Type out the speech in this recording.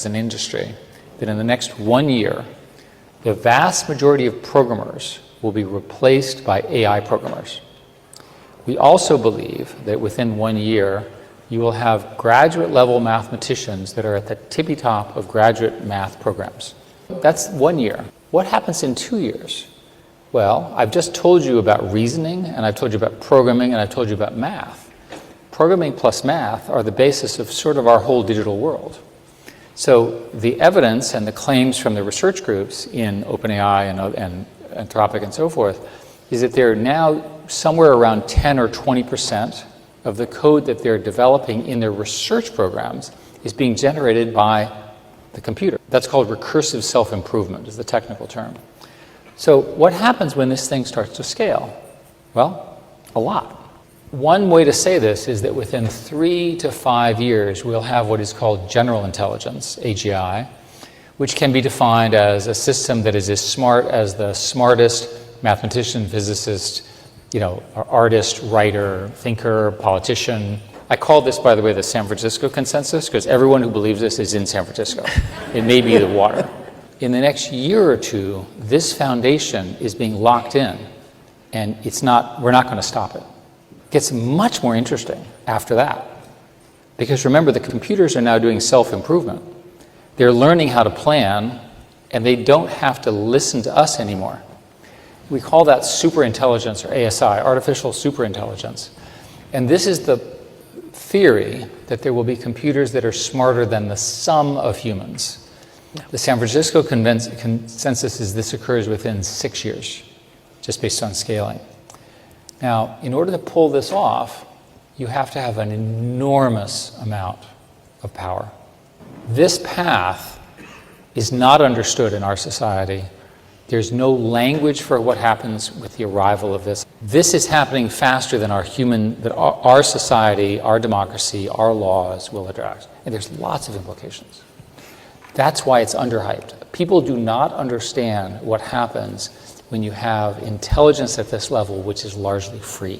as an industry that in the next 1 year, the vast majority of programmers will be replaced by AI programmers. We also believe that within 1 year, you will have graduate level mathematicians that are at the tippy top of graduate math programs. That's 1 year. What happens in 2 years? Well, I've just told you about reasoning, and I've told you about programming, and I've told you about math. Programming plus math are the basis of sort of our whole digital world. So the evidence and the claims from the research groups in OpenAI and Anthropic and so forth is that they're now somewhere around 10 or 20% of the code that they're developing in their research programs is being generated by the computer. That's called recursive self-improvement, is the technical term. So what happens when this thing starts to scale? Well, a lot. One way to say this is that within 3 to 5 years, we'll have what is called general intelligence, AGI, which can be defined as a system that is as smart as the smartest mathematician, physicist, artist, writer, thinker, politician. I call this, by the way, the San Francisco consensus, because everyone who believes this is in San Francisco. It may be the water. In the next year or two, this foundation is being locked in, and we're not going to stop it. It gets much more interesting after that. Because remember, the computers are now doing self-improvement. They're learning how to plan, and they don't have to listen to us anymore. We call that superintelligence, or ASI, artificial superintelligence. And this is the theory that there will be computers that are smarter than the sum of humans. The San Francisco consensus is this occurs within 6 years, just based on scaling. Now, in order to pull this off, you have to have an enormous amount of power. This path is not understood in our society. There's no language for what happens with the arrival of this. This is happening faster than our society, our democracy, our laws will address. And there's lots of implications. That's why it's underhyped. People do not understand what happens when you have intelligence at this level, which is largely free.